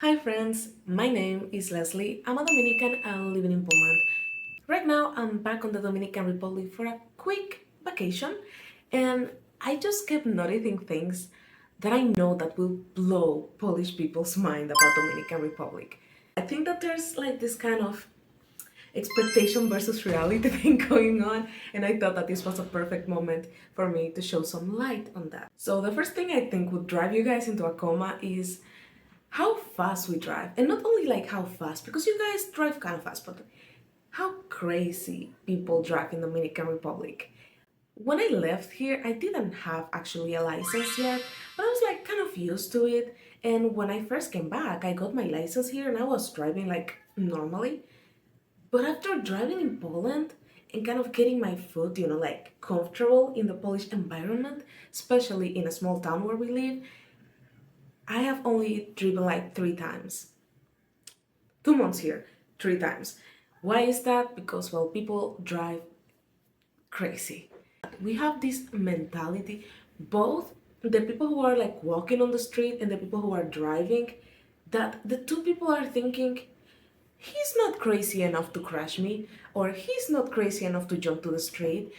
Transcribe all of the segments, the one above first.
Hi friends, my name is Leslie. I'm a Dominican living in Poland. Right now I'm back on the Dominican Republic for a quick vacation and I just kept noticing things that I know that will blow Polish people's mind about Dominican Republic. I think that there's like this kind of expectation versus reality thing going on, and I thought that this was a perfect moment for me to show some light on that. So the first thing I think would drive you guys into a coma is how fast we drive. And not only like how fast, because you guys drive kind of fast, but how crazy people drive in Dominican Republic. When I left here, I didn't have actually a license yet, but I was like kind of used to it. And when I first came back, I got my license here and I was driving like normally. But after driving in Poland and kind of getting my foot, like comfortable in the Polish environment, especially in a small town where we live, I have only driven like 3 times. 2 months here, 3 times. Why is that? Because, well, people drive crazy. We have this mentality, both the people who are like walking on the street and the people who are driving, that the two people are thinking, he's not crazy enough to crash me, or he's not crazy enough to jump to the street.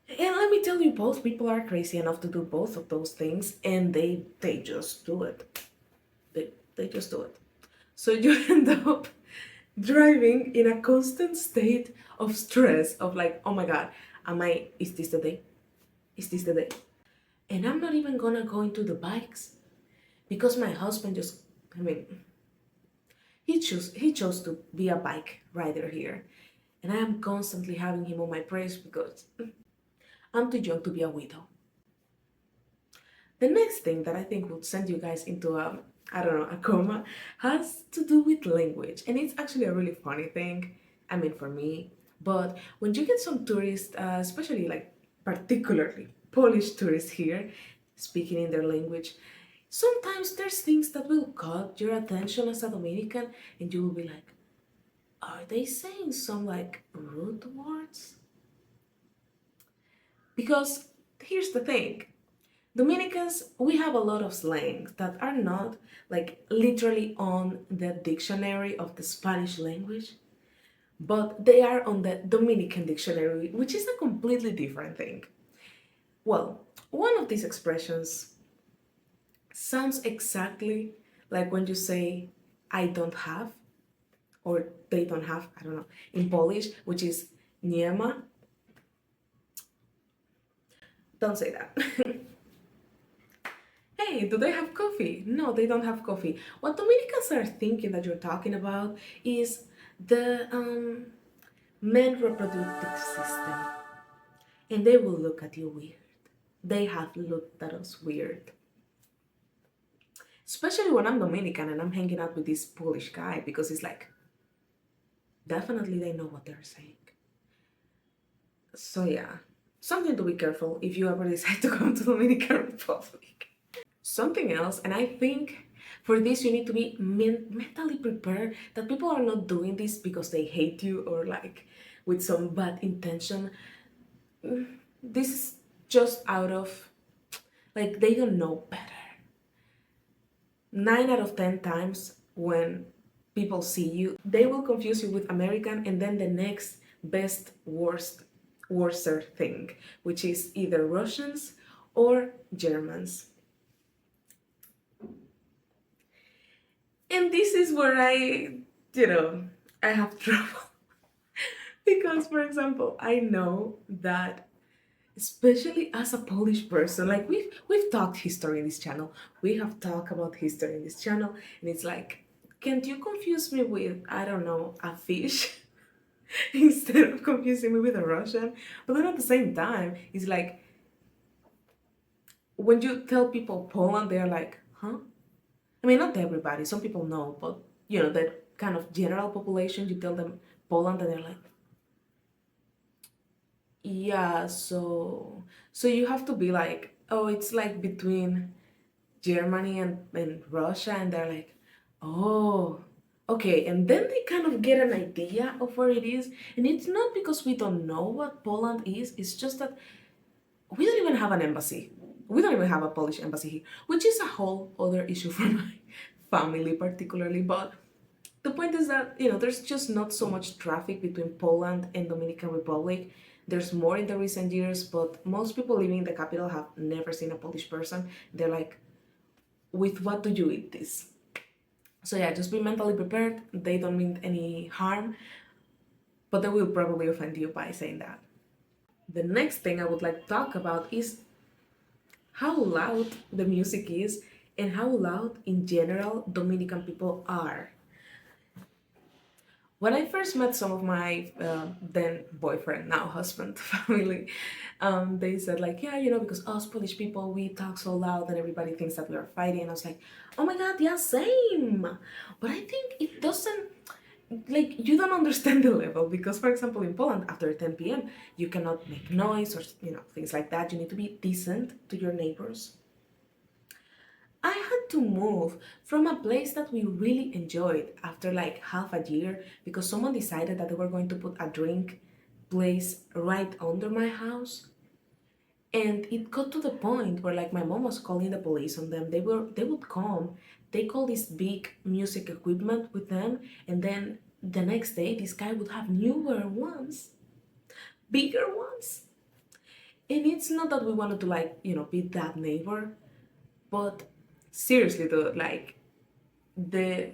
And let me tell you, both people are crazy enough to do both of those things, and they just do it. They just do it. So you end up driving in a constant state of stress of like, oh my god, is this the day? Is this the day? And I'm not even gonna go into the bikes because my husband just, I mean, he chose to be a bike rider here. And I am constantly having him on my praise because I'm too young to be a widow. The next thing that I think would send you guys into I don't know, a coma has to do with language. And it's actually a really funny thing, I mean, for me. But when you get some tourists, especially like particularly Polish tourists here, speaking in their language, sometimes there's things that will caught your attention as a Dominican, and you will be like, are they saying some like rude words? Because here's the thing, Dominicans, we have a lot of slangs that are not like literally on the dictionary of the Spanish language, but they are on the Dominican dictionary, which is a completely different thing. Well, one of these expressions sounds exactly like when you say I don't have or they don't have, I don't know, in Polish, which is nie ma. Don't say that. Hey, do they have coffee? No, they don't have coffee. What Dominicans are thinking that you're talking about is the men reproductive system. And they will look at you weird. They have looked at us weird. Especially when I'm Dominican and I'm hanging out with this Polish guy because it's like, definitely they know what they're saying. So yeah, something to be careful if you ever decide to come to Dominican Republic. Something else, and I think for this you need to be mentally prepared that people are not doing this because they hate you or like with some bad intention. This is just out of like they don't know better. 9 out of 10 times when people see you, they will confuse you with American and then the next best worser thing, which is either Russians or Germans. And this is where I have trouble. Because, for example, I know that, especially as a Polish person, like we've talked history in this channel. We have talked about history in this channel, and it's like, can't you confuse me with, I don't know, a fish? Instead of confusing me with a Russian. But then at the same time, it's like when you tell people Poland, they're like, huh? I mean, not everybody. Some people know, but the kind of general population, you tell them Poland, and they're like, yeah. So you have to be like, oh, it's like between Germany and Russia, and they're like, oh, okay. And then they kind of get an idea of where it is, and it's not because we don't know what Poland is. It's just that we don't even have an embassy. We don't even have a Polish embassy here, which is a whole other issue for my family particularly, but the point is that, there's just not so much traffic between Poland and Dominican Republic. There's more in the recent years, but most people living in the capital have never seen a Polish person. They're like, with what do you eat this? So yeah, just be mentally prepared. They don't mean any harm, but they will probably offend you by saying that. The next thing I would like to talk about is how loud the music is and how loud in general Dominican people are. When I first met some of my then boyfriend, now husband, family, they said like, yeah, because us Polish people, we talk so loud and everybody thinks that we are fighting. And I was like, oh my God, yeah, same. But I think it doesn't, like, you don't understand the level because, for example, in Poland, after 10 p.m., you cannot make noise or, things like that. You need to be decent to your neighbors. I had to move from a place that we really enjoyed after like half a year because someone decided that they were going to put a drink place right under my house. And it got to the point where like my mom was calling the police on them. They would come, they call this big music equipment with them, and then the next day this guy would have newer ones, bigger ones. And it's not that we wanted to like, be that neighbor, but seriously though, like the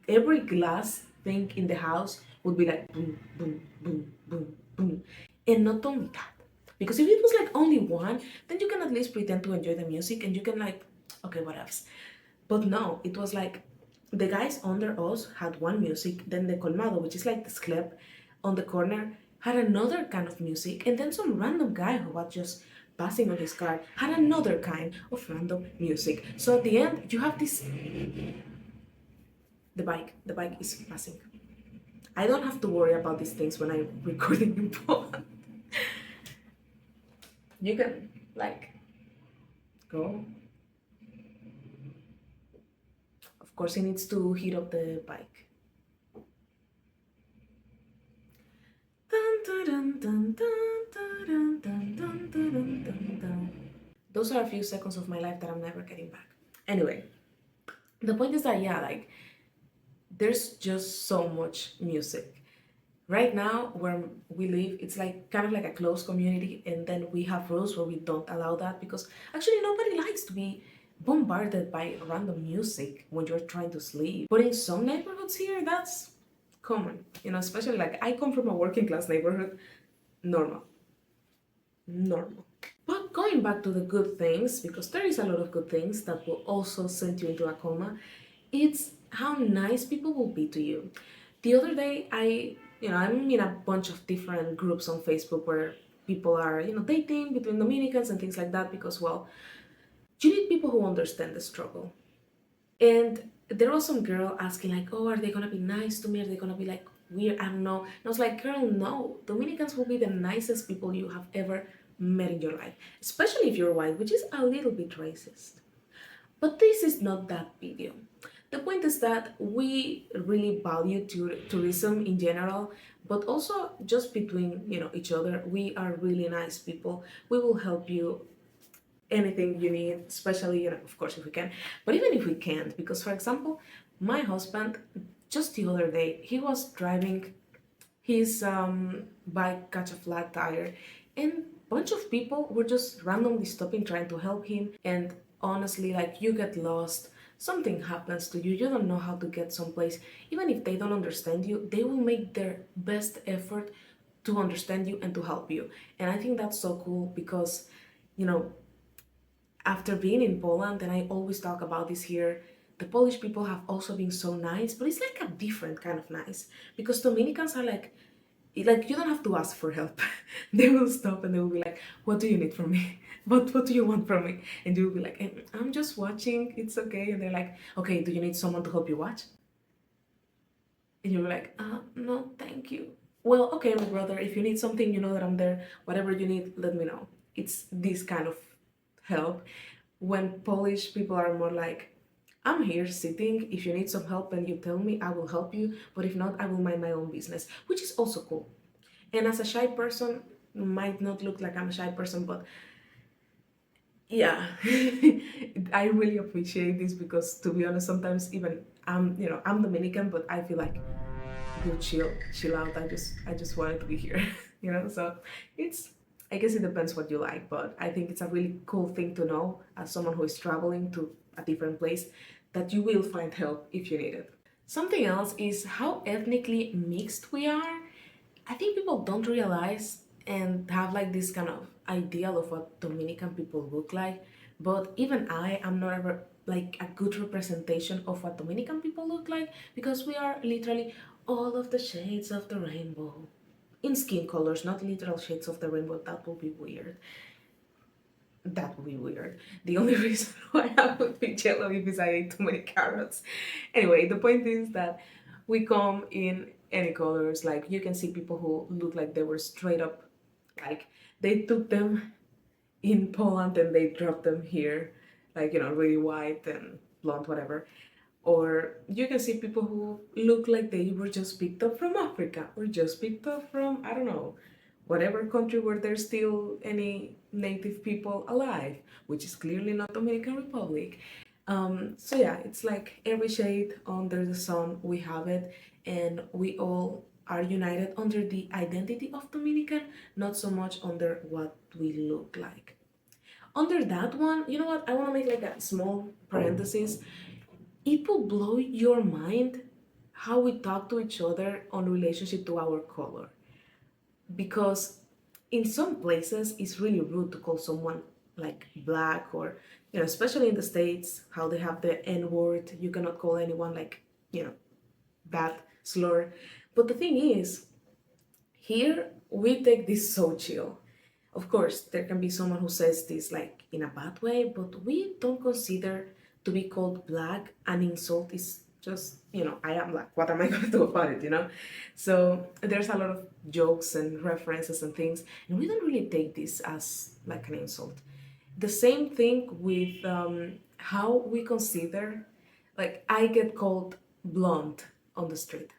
every glass thing in the house would be like boom, boom, boom, boom, boom. And not only that, because if it was like only one, then you can at least pretend to enjoy the music and you can like, okay, what else? But no, it was like the guys under us had one music, then the colmado, which is like the sklep on the corner, had another kind of music, and then some random guy who was just passing on his car had another kind of random music. So at the end, you have this. The bike is passing. I don't have to worry about these things when I'm recording in Poland. You can like go. Of course, he needs to heat up the bike. Those are a few seconds of my life that I'm never getting back. Anyway, the point is that, yeah, like there's just so much music. Right now, where we live, it's like kind of like a closed community, and then we have rules where we don't allow that because actually nobody likes to be bombarded by random music when you're trying to sleep. But in some neighborhoods here, that's common, especially like I come from a working class neighborhood, normal. Normal. But going back to the good things, because there is a lot of good things that will also send you into a coma, it's how nice people will be to you. The other day, I'm in a bunch of different groups on Facebook where people are, dating between Dominicans and things like that because, well, you need people who understand the struggle. And there was some girl asking like, oh, are they gonna be nice to me? Are they gonna be like weird? I don't know. And I was like, girl, no. Dominicans will be the nicest people you have ever met in your life, especially if you're white, which is a little bit racist. But this is not that video. The point is that we really value tourism in general, but also just between each other. We are really nice people. We will help you anything you need, especially of course if we can, but even if we can't, because for example, my husband just the other day he was driving his bike catch a flat tire, and bunch of people were just randomly stopping trying to help him. And honestly, like you get lost, something happens to you, you don't know how to get someplace. Even if they don't understand you, they will make their best effort to understand you and to help you. And I think that's so cool because after being in Poland, and I always talk about this here, the Polish people have also been so nice, but it's like a different kind of nice because Dominicans are like you don't have to ask for help. They will stop and they will be like, what do you need from me? What do you want from me? And you will be like, I'm just watching, it's okay. And they're like, okay, do you need someone to help you watch? And you're like, no, thank you. Well, okay, my brother, if you need something, you know that I'm there. Whatever you need, let me know. It's this kind of help. When Polish people are more like, I'm here sitting, if you need some help and you tell me, I will help you, but if not, I will mind my own business, which is also cool. And as a shy person, might not look like I'm a shy person, but yeah, I really appreciate this because to be honest, sometimes even I'm Dominican, but I feel like, dude, chill out. I just wanted to be here, So it's, I guess it depends what you like, but I think it's a really cool thing to know as someone who is traveling to a different place, that you will find help if you need it. Something else is how ethnically mixed we are. I think people don't realize and have like this kind of ideal of what Dominican people look like, but even I am not ever like a good representation of what Dominican people look like, because we are literally all of the shades of the rainbow in skin colors, not literal shades of the rainbow. That will be weird. That would be weird. The only reason why I would be yellow if is I ate too many carrots. Anyway, the point is that we come in any colors. Like you can see people who look like they were straight up, like they took them in Poland and they dropped them here, like really white and blonde, whatever. Or you can see people who look like they were just picked up from Africa or just picked up from, I don't know, whatever country where there's still any native people alive, which is clearly not Dominican Republic. So yeah, it's like every shade under the sun, we have it, and we all are united under the identity of Dominican, not so much under what we look like. Under that one, you know what? I want to make like a small parenthesis. It will blow your mind how we talk to each other on relationship to our color, because in some places it's really rude to call someone like black, or especially in the States, how they have the N word. You cannot call anyone like that slur. But the thing is, here we take this so chill. Of course, there can be someone who says this like in a bad way, but we don't consider to be called black an insult. Is just, I am black. What am I going to do about it, So there's a lot of jokes and references and things, and we don't really take this as like an insult. The same thing with how we consider, like, I get called blonde on the street.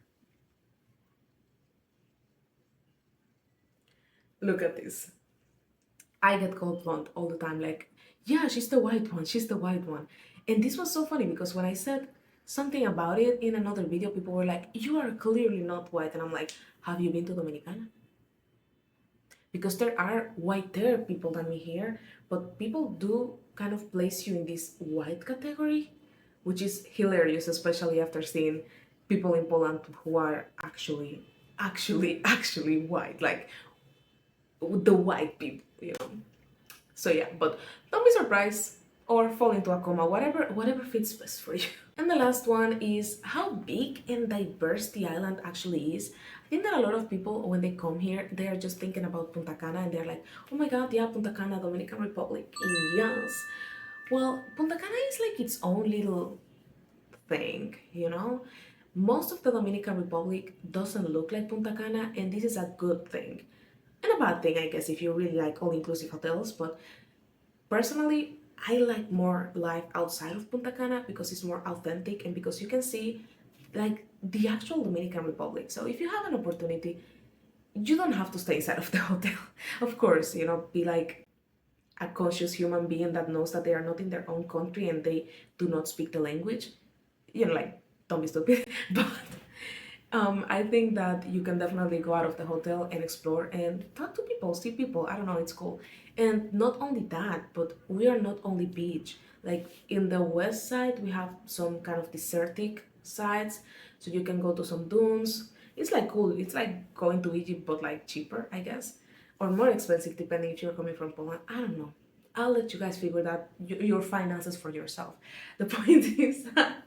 Look at this. I get called blonde all the time. Like, yeah, she's the white one. She's the white one. And this was so funny because when I said something about it in another video, people were like, you are clearly not white. And I'm like, have you been to Dominicana? Because there are whiter people than me here, but people do kind of place you in this white category, which is hilarious, especially after seeing people in Poland who are actually white, like the white people. So yeah, but don't be surprised or fall into a coma, whatever fits best for you. And the last one is how big and diverse the island actually is. I think that a lot of people, when they come here, they are just thinking about Punta Cana and they're like, oh my god, yeah, Punta Cana, Dominican Republic, yes. Well, Punta Cana is like its own little thing. Most of the Dominican Republic doesn't look like Punta Cana, and this is a good thing. And a bad thing, I guess, if you really like all-inclusive hotels, but personally, I like more life outside of Punta Cana because it's more authentic and because you can see like the actual Dominican Republic. So if you have an opportunity, you don't have to stay inside of the hotel. Of course, be like a conscious human being that knows that they are not in their own country and they do not speak the language. Like, don't be stupid. But I think that you can definitely go out of the hotel and explore and talk to people, see people. I don't know, it's cool. And not only that, but we are not only beach. Like in the west side, we have some kind of desertic sides, so you can go to some dunes. It's like cool. It's like going to Egypt, but like cheaper, I guess, or more expensive depending if you're coming from Poland. I don't know. I'll let you guys figure that your finances for yourself. The point is that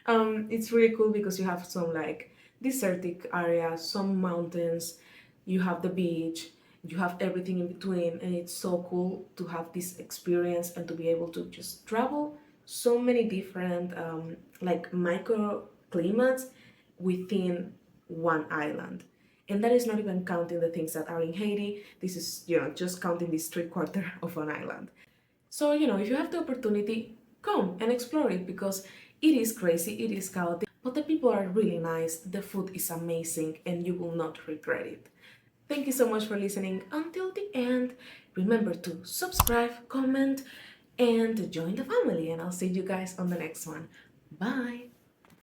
it's really cool because you have some like desertic areas, some mountains, you have the beach, you have everything in between, and it's so cool to have this experience and to be able to just travel so many different like microclimates within one island. And that is not even counting the things that are in Haiti. This is, just counting this 3/4 of an island. So, if you have the opportunity, come and explore it because it is crazy, it is chaotic, but the people are really nice, the food is amazing, and you will not regret it. Thank you so much for listening until the end. Remember to subscribe, comment, and join the family, and I'll see you guys on the next one. Bye!